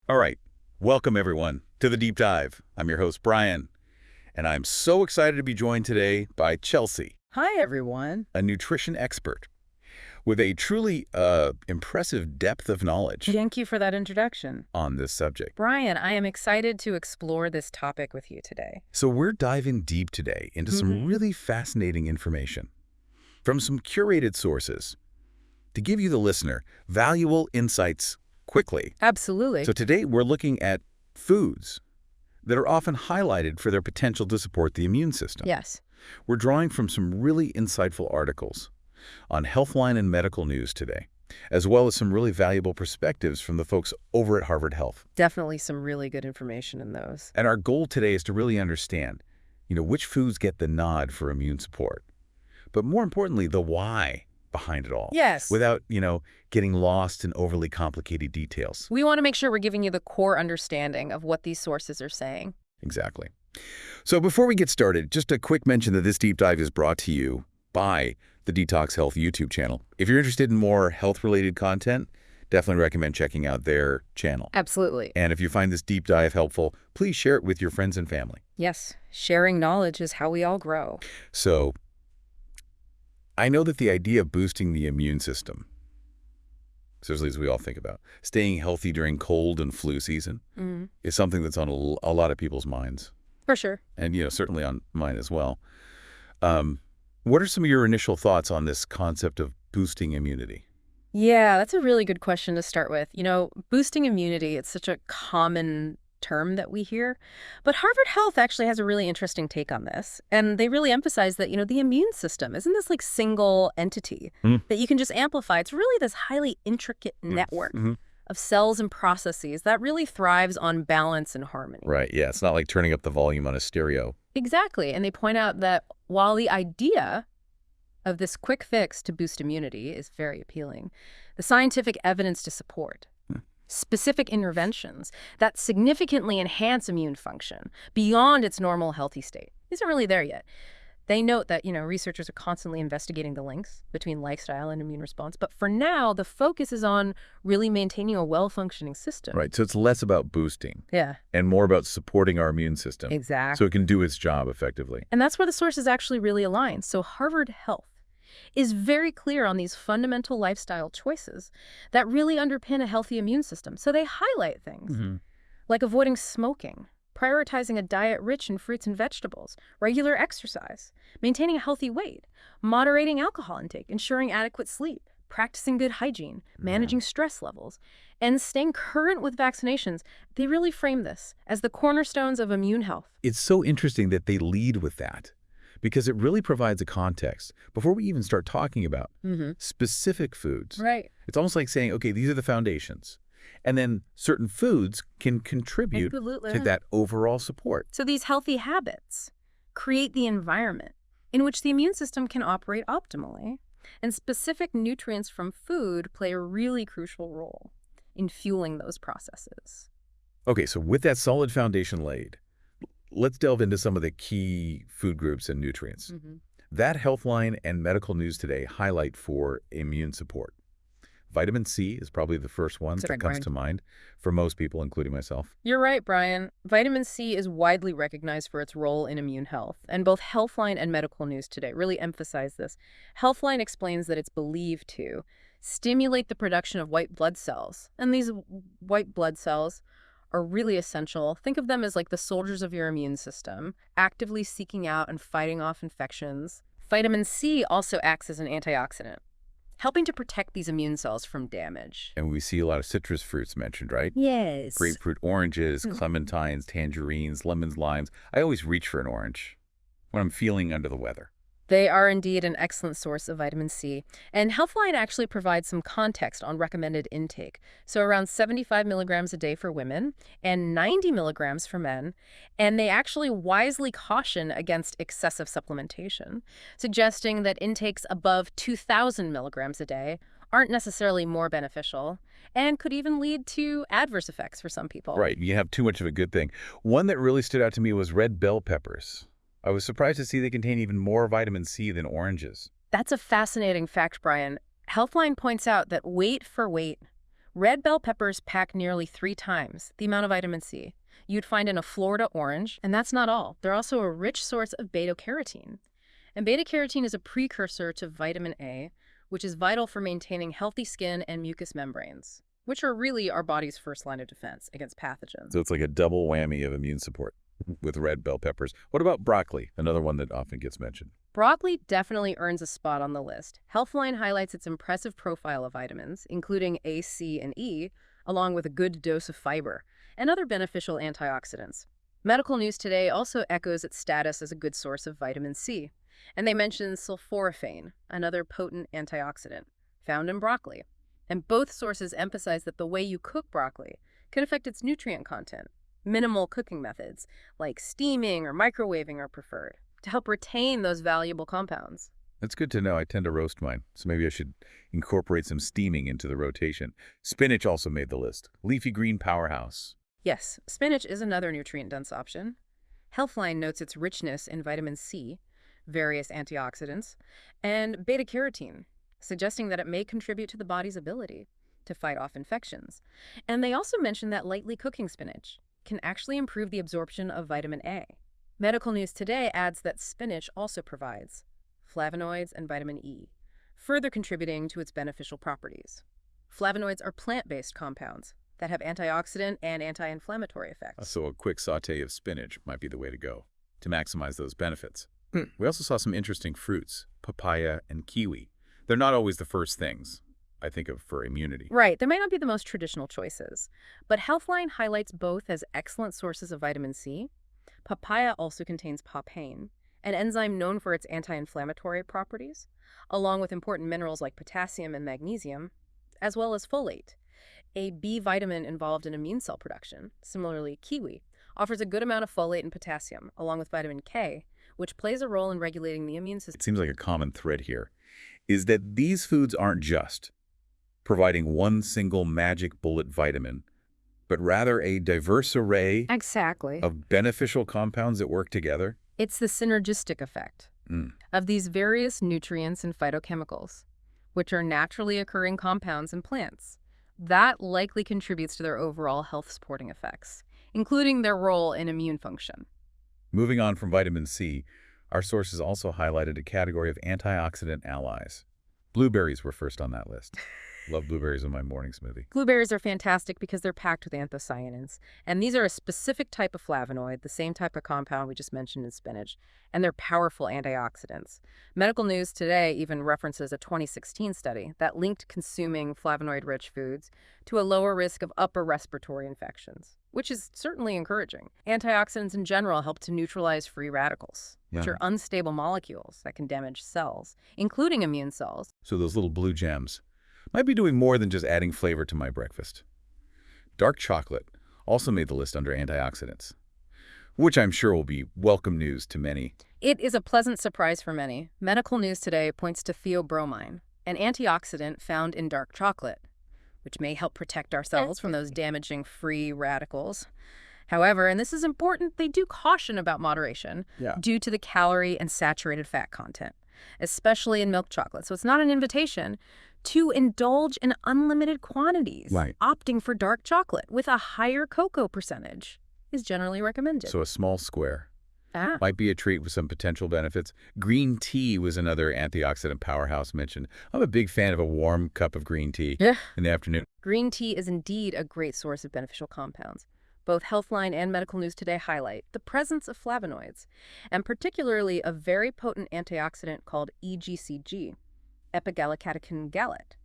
All right, welcome everyone to the Deep Dive. I'm your host, Brian, and I'm so excited to be joined today by Chelsea, Hi, everyone. a nutrition expert with a truly impressive depth of knowledge Thank you for that introduction. on this subject. Brian, I am excited to explore this topic with you today. So we're diving deep today into some really fascinating information from some curated sources to give you, the listener, valuable insights quickly. Absolutely. So today we're looking at foods that are often highlighted for their potential to support the immune system. Yes. We're drawing from some really insightful articles on Healthline and Medical News today, as well as some really valuable perspectives from the folks over at Harvard Health. Definitely some really good information in those. And our goal today is to really understand, which foods get the nod for immune support, but more importantly, the why behind it all. Yes. Without, getting lost in overly complicated details. We want to make sure we're giving you the core understanding of what these sources are saying. Exactly. So before we get started, just a quick mention that this deep dive is brought to you by the Detox Health YouTube channel. If you're interested in more health-related content, definitely recommend checking out their channel. Absolutely. And if you find this deep dive helpful, please share it with your friends and family. Yes. Sharing knowledge is how we all grow. So I know that the idea of boosting the immune system, certainly as we all think about, staying healthy during cold and flu season, is something that's on a lot of people's minds. For sure. And, certainly on mine as well. What are some of your initial thoughts on this concept of boosting immunity? Yeah, that's a really good question to start with. Boosting immunity, it's such a common term that we hear. But Harvard Health actually has a really interesting take on this. And they really emphasize that, the immune system isn't this like single entity that you can just amplify. It's really this highly intricate network of cells and processes that really thrives on balance and harmony. Right, yeah. It's not like turning up the volume on a stereo. Exactly. And they point out that while the idea of this quick fix to boost immunity is very appealing, the scientific evidence to support specific interventions that significantly enhance immune function beyond its normal healthy state isn't really there yet. They note that, researchers are constantly investigating the links between lifestyle and immune response, but for now, the focus is on really maintaining a well-functioning system. Right, so it's less about boosting. Yeah. And more about supporting our immune system. Exactly. So it can do its job effectively. And that's where the sources actually really align. So Harvard Health is very clear on these fundamental lifestyle choices that really underpin a healthy immune system. So they highlight things like avoiding smoking, prioritizing a diet rich in fruits and vegetables, regular exercise, maintaining a healthy weight, moderating alcohol intake, ensuring adequate sleep, practicing good hygiene, managing stress levels, and staying current with vaccinations. They really frame this as the cornerstones of immune health. It's so interesting that they lead with that, because it really provides a context before we even start talking about specific foods. Right. It's almost like saying, okay, these are the foundations. And then certain foods can contribute to that overall support. So these healthy habits create the environment in which the immune system can operate optimally. And specific nutrients from food play a really crucial role in fueling those processes. Okay, so with that solid foundation laid, let's delve into some of the key food groups and nutrients that Healthline and Medical News today highlight for immune support. Vitamin C is probably the first one that comes to mind for most people, including myself. You're right, Brian. Vitamin C is widely recognized for its role in immune health, and both Healthline and Medical News today really emphasize this. Healthline explains that it's believed to stimulate the production of white blood cells, and these white blood cells are really essential. Think of them as like the soldiers of your immune system, actively seeking out and fighting off infections. Vitamin C also acts as an antioxidant, helping to protect these immune cells from damage. And we see a lot of citrus fruits mentioned, right? Yes. Grapefruit, oranges, clementines, tangerines, lemons, limes. I always reach for an orange when I'm feeling under the weather. They are indeed an excellent source of vitamin C. And Healthline actually provides some context on recommended intake. So around 75 milligrams a day for women and 90 milligrams for men. And they actually wisely caution against excessive supplementation, suggesting that intakes above 2,000 milligrams a day aren't necessarily more beneficial and could even lead to adverse effects for some people. Right. You have too much of a good thing. One that really stood out to me was red bell peppers. I was surprised to see they contain even more vitamin C than oranges. That's a fascinating fact, Brian. Healthline points out that weight for weight, Red bell peppers pack nearly 3 times the amount of vitamin C you'd find in a Florida orange, and that's not all. They're also a rich source of beta-carotene. And beta-carotene is a precursor to vitamin A, which is vital for maintaining healthy skin and mucous membranes, which are really our body's first line of defense against pathogens. So it's like a double whammy of immune support with red bell peppers. What about broccoli, another one that often gets mentioned? Broccoli definitely earns a spot on the list. Healthline highlights its impressive profile of vitamins, including A, C, and E, along with a good dose of fiber and other beneficial antioxidants. Medical News Today also echoes its status as a good source of vitamin C, and they mention sulforaphane, another potent antioxidant, found in broccoli. And both sources emphasize that the way you cook broccoli can affect its nutrient content. Minimal cooking methods, like steaming or microwaving, are preferred to help retain those valuable compounds. That's good to know. I tend to roast mine, so maybe I should incorporate some steaming into the rotation. Spinach also made the list. Leafy green powerhouse. Yes, spinach is another nutrient-dense option. Healthline notes its richness in vitamin C, various antioxidants, and beta-carotene, suggesting that it may contribute to the body's ability to fight off infections. And they also mention that lightly cooking spinach can actually improve the absorption of vitamin A. Medical News Today adds that spinach also provides flavonoids and vitamin E, further contributing to its beneficial properties. Flavonoids are plant-based compounds that have antioxidant and anti-inflammatory effects. So a quick saute of spinach might be the way to go to maximize those benefits. We also saw some interesting fruits, papaya and kiwi. They're not always the first things I think of for immunity. Right, they might not be the most traditional choices, but Healthline highlights both as excellent sources of vitamin C. Papaya also contains papain, an enzyme known for its anti-inflammatory properties, along with important minerals like potassium and magnesium, as well as folate, a B vitamin involved in immune cell production. Similarly, kiwi offers a good amount of folate and potassium, along with vitamin K, which plays a role in regulating the immune system. It seems like a common thread here is that these foods aren't just providing one single magic bullet vitamin, but rather a diverse array Exactly. of beneficial compounds that work together. It's the synergistic effect of these various nutrients and phytochemicals, which are naturally occurring compounds in plants, that likely contributes to their overall health-supporting effects, including their role in immune function. Moving on from vitamin C, our sources also highlighted a category of antioxidant allies. Blueberries were first on that list. Love blueberries in my morning smoothie. Blueberries are fantastic because they're packed with anthocyanins, and these are a specific type of flavonoid, the same type of compound we just mentioned in spinach, and they're powerful antioxidants. Medical News Today even references a 2016 study that linked consuming flavonoid-rich foods to a lower risk of upper respiratory infections, which is certainly encouraging. Antioxidants in general help to neutralize free radicals, which are unstable molecules that can damage cells, including immune cells. So those little blue gems might be doing more than just adding flavor to my breakfast. Dark chocolate also made the list under antioxidants, which I'm sure will be welcome news to many. It is a pleasant surprise for many. Medical News Today points to theobromine, an antioxidant found in dark chocolate, which may help protect our cells from those damaging free radicals. However, and this is important, they do caution about moderation due to the calorie and saturated fat content, especially in milk chocolate. So it's not an invitation to indulge in unlimited quantities. Opting for dark chocolate with a higher cocoa percentage is generally recommended. So a small square might be a treat with some potential benefits. Green tea was another antioxidant powerhouse mentioned. I'm a big fan of a warm cup of green tea in the afternoon. Green tea is indeed a great source of beneficial compounds. Both Healthline and Medical News Today highlight the presence of flavonoids, and particularly a very potent antioxidant called EGCG, epigallocatechin gallate.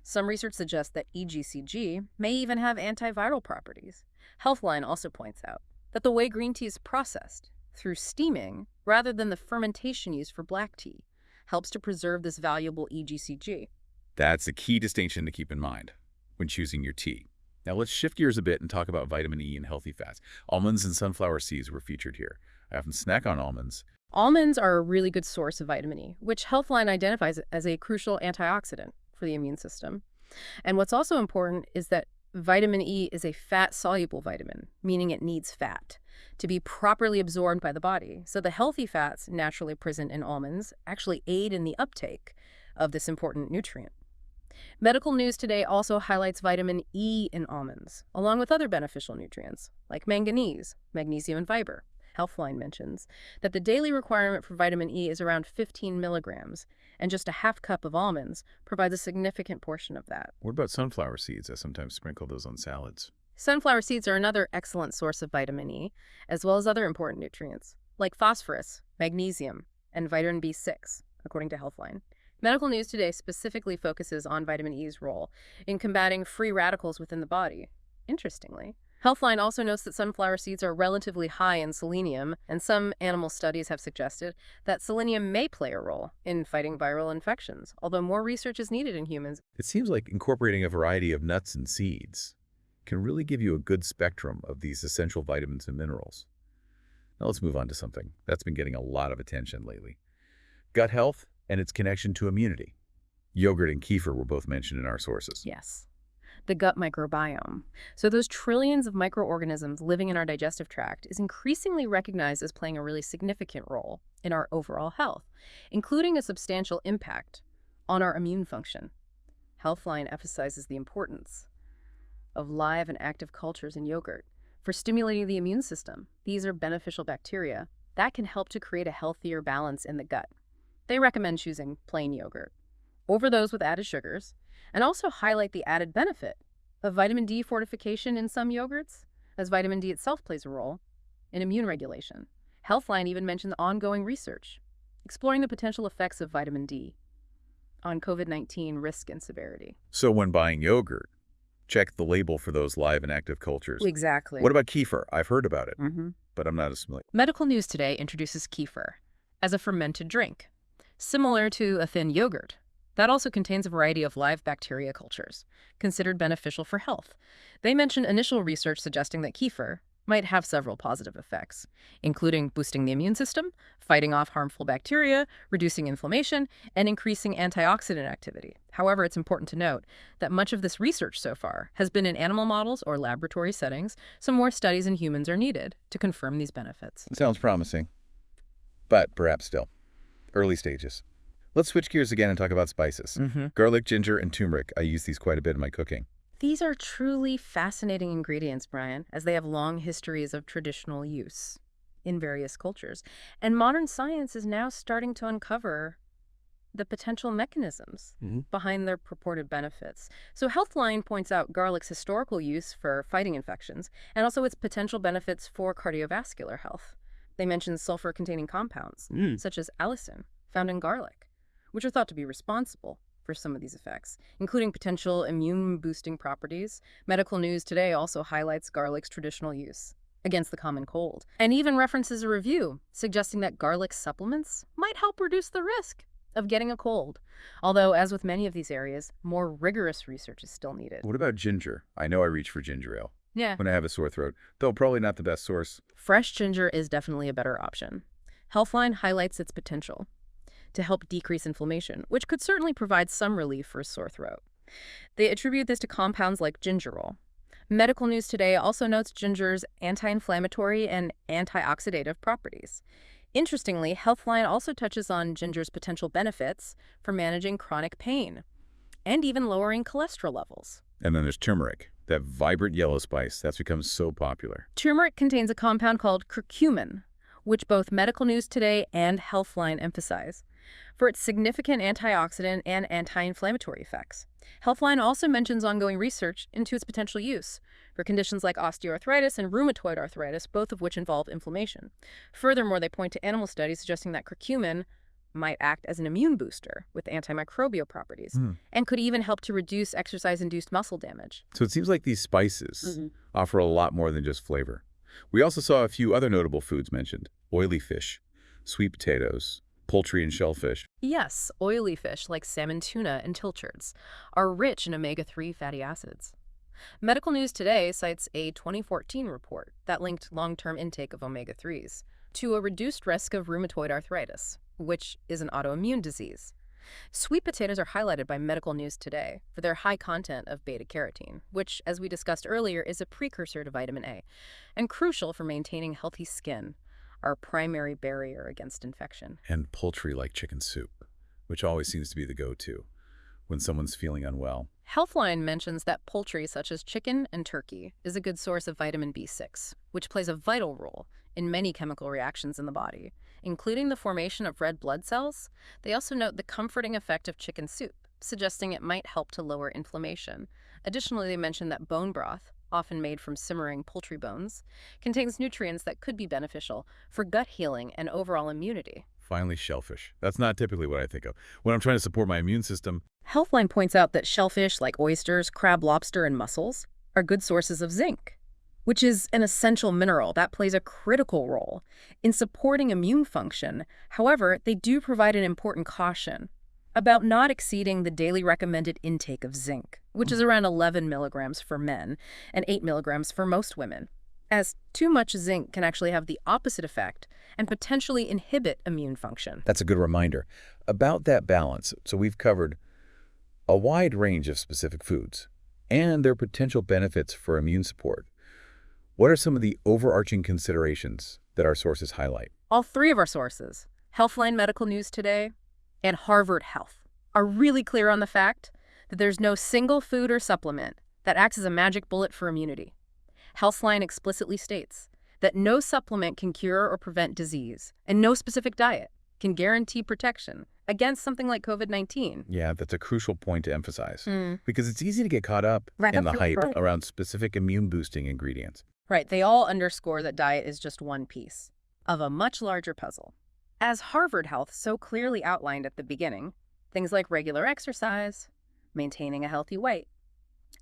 Some research suggests that EGCG may even have antiviral properties. Healthline also points out that the way green tea is processed, through steaming rather than the fermentation used for black tea, helps to preserve this valuable EGCG. That's a key distinction to keep in mind when choosing your tea. Now let's shift gears a bit and talk about vitamin E and healthy fats. Almonds and sunflower seeds were featured here. I often snack on almonds. Almonds are a really good source of vitamin E, which Healthline identifies as a crucial antioxidant for the immune system. And what's also important is that vitamin E is a fat-soluble vitamin, meaning it needs fat to be properly absorbed by the body. So the healthy fats naturally present in almonds actually aid in the uptake of this important nutrient. Medical News Today also highlights vitamin E in almonds, along with other beneficial nutrients like manganese, magnesium, and fiber. Healthline mentions that the daily requirement for vitamin E is around 15 milligrams, and just a half cup of almonds provides a significant portion of that. What about sunflower seeds? I sometimes sprinkle those on salads. Sunflower seeds are another excellent source of vitamin E, as well as other important nutrients, like phosphorus, magnesium, and vitamin B6, according to Healthline. Medical News Today specifically focuses on vitamin E's role in combating free radicals within the body. Interestingly, Healthline also notes that sunflower seeds are relatively high in selenium, and some animal studies have suggested that selenium may play a role in fighting viral infections, although more research is needed in humans. It seems like incorporating a variety of nuts and seeds can really give you a good spectrum of these essential vitamins and minerals. Now let's move on to something that's been getting a lot of attention lately. Gut health and its connection to immunity. Yogurt and kefir were both mentioned in our sources. Yes. The gut microbiome. So those trillions of microorganisms living in our digestive tract is increasingly recognized as playing a really significant role in our overall health, including a substantial impact on our immune function. Healthline emphasizes the importance of live and active cultures in yogurt for stimulating the immune system. These are beneficial bacteria that can help to create a healthier balance in the gut. They recommend choosing plain yogurt over those with added sugars, and also highlight the added benefit of vitamin D fortification in some yogurts, as vitamin D itself plays a role in immune regulation. Healthline even mentioned ongoing research exploring the potential effects of vitamin D on COVID-19 risk and severity. So when buying yogurt, check the label for those live and active cultures. Exactly. What about kefir? I've heard about it, but I'm not as familiar. Medical News Today introduces kefir as a fermented drink, similar to a thin yogurt. That also contains a variety of live bacteria cultures, considered beneficial for health. They mention initial research suggesting that kefir might have several positive effects, including boosting the immune system, fighting off harmful bacteria, reducing inflammation, and increasing antioxidant activity. However, it's important to note that much of this research so far has been in animal models or laboratory settings, so more studies in humans are needed to confirm these benefits. Sounds promising, but perhaps still early stages. Let's switch gears again and talk about spices. Garlic, ginger, and turmeric. I use these quite a bit in my cooking. These are truly fascinating ingredients, Brian, as they have long histories of traditional use in various cultures. And modern science is now starting to uncover the potential mechanisms behind their purported benefits. So Healthline points out garlic's historical use for fighting infections and also its potential benefits for cardiovascular health. They mention sulfur-containing compounds, such as allicin, found in garlic, which are thought to be responsible for some of these effects, including potential immune-boosting properties. Medical News Today also highlights garlic's traditional use against the common cold, and even references a review suggesting that garlic supplements might help reduce the risk of getting a cold. Although, as with many of these areas, more rigorous research is still needed. What about ginger? I know I reach for ginger ale when I have a sore throat, though probably not the best source. Fresh ginger is definitely a better option. Healthline highlights its potential to help decrease inflammation, which could certainly provide some relief for a sore throat. They attribute this to compounds like gingerol. Medical News Today also notes ginger's anti-inflammatory and antioxidative properties. Interestingly, Healthline also touches on ginger's potential benefits for managing chronic pain and even lowering cholesterol levels. And then there's turmeric, that vibrant yellow spice that's become so popular. Turmeric contains a compound called curcumin, which both Medical News Today and Healthline emphasize for its significant antioxidant and anti-inflammatory effects. Healthline also mentions ongoing research into its potential use for conditions like osteoarthritis and rheumatoid arthritis, both of which involve inflammation. Furthermore, they point to animal studies suggesting that curcumin might act as an immune booster with antimicrobial properties and could even help to reduce exercise-induced muscle damage. So it seems like these spices offer a lot more than just flavor. We also saw a few other notable foods mentioned: oily fish, sweet potatoes, poultry and shellfish. Yes, oily fish like salmon, tuna, and pilchards are rich in omega-3 fatty acids. Medical News Today cites a 2014 report that linked long-term intake of omega-3s to a reduced risk of rheumatoid arthritis, which is an autoimmune disease. Sweet potatoes are highlighted by Medical News Today for their high content of beta-carotene, which, as we discussed earlier, is a precursor to vitamin A and crucial for maintaining healthy skin, our primary barrier against infection. And poultry like chicken soup, which always seems to be the go-to. when someone's feeling unwell. Healthline mentions that poultry such as chicken and turkey is a good source of vitamin B6, which plays a vital role in many chemical reactions in the body, including the formation of red blood cells. They also note the comforting effect of chicken soup, suggesting it might help to lower inflammation. Additionally, they mention that bone broth, often made from simmering poultry bones, contains nutrients that could be beneficial for gut healing and overall immunity. Finally, shellfish. That's not typically what I think of when I'm trying to support my immune system. Healthline points out that shellfish like oysters, crab, lobster, and mussels are good sources of zinc, which is an essential mineral that plays a critical role in supporting immune function. However, they do provide an important caution about not exceeding the daily recommended intake of zinc, which is around 11 milligrams for men and 8 milligrams for most women, as too much zinc can actually have the opposite effect and potentially inhibit immune function. That's a good reminder about that balance. So we've covered a wide range of specific foods and their potential benefits for immune support. What are some of the overarching considerations that our sources highlight? All three of our sources, Healthline Medical News Today and Harvard Health, are really clear on the fact that there's no single food or supplement that acts as a magic bullet for immunity. Healthline explicitly states that no supplement can cure or prevent disease, and no specific diet can guarantee protection against something like COVID-19. Yeah, that's a crucial point to emphasize because it's easy to get caught up in the hype around specific immune-boosting ingredients. Right, they all underscore that diet is just one piece of a much larger puzzle. As Harvard Health so clearly outlined at the beginning, things like regular exercise, maintaining a healthy weight,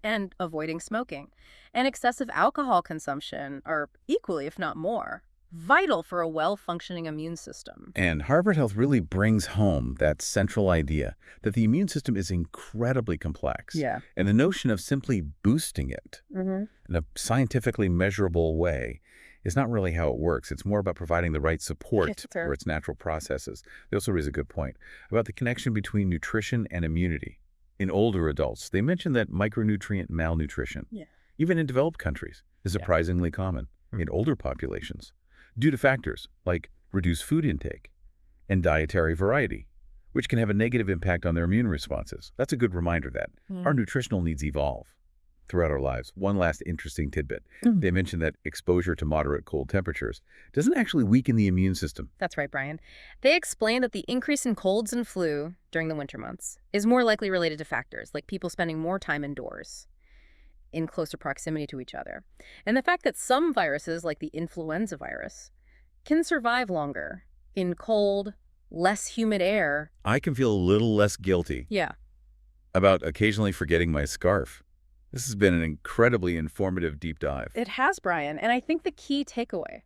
and avoiding smoking, and excessive alcohol consumption are equally, if not more, vital for a well-functioning immune system. And Harvard Health really brings home that central idea that the immune system is incredibly complex. Yeah. And the notion of simply boosting it in a scientifically measurable way is not really how it works. It's more about providing the right support for its natural processes. They also raise a good point about the connection between nutrition and immunity. In older adults, they mention that micronutrient malnutrition, even in developed countries, is surprisingly common in older populations due to factors like reduced food intake and dietary variety, which can have a negative impact on their immune responses. That's a good reminder that our nutritional needs evolve throughout our lives. One last interesting tidbit. They mentioned that exposure to moderate cold temperatures doesn't actually weaken the immune system. That's right, Brian. They explain that the increase in colds and flu during the winter months is more likely related to factors like people spending more time indoors in closer proximity to each other. And the fact that some viruses, like the influenza virus, can survive longer in cold, less humid air. I can feel a little less guilty about occasionally forgetting my scarf. This has been an incredibly informative deep dive. It has, Brian. And I think the key takeaway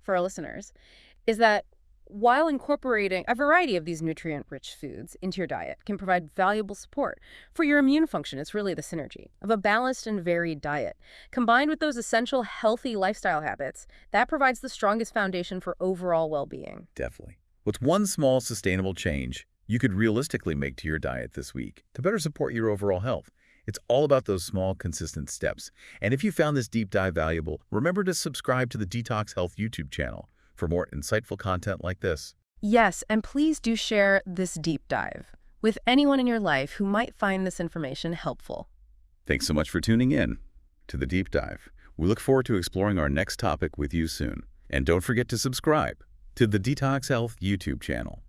for our listeners is that while incorporating a variety of these nutrient-rich foods into your diet can provide valuable support for your immune function, it's really the synergy of a balanced and varied diet, combined with those essential healthy lifestyle habits, that provides the strongest foundation for overall well-being. Definitely. What's one small sustainable change you could realistically make to your diet this week to better support your overall health? It's all about those small, consistent steps. And if you found this deep dive valuable, remember to subscribe to the Detox Health YouTube channel for more insightful content like this. Yes, and please do share this deep dive with anyone in your life who might find this information helpful. Thanks so much for tuning in to the deep dive. We look forward to exploring our next topic with you soon. And don't forget to subscribe to the Detox Health YouTube channel.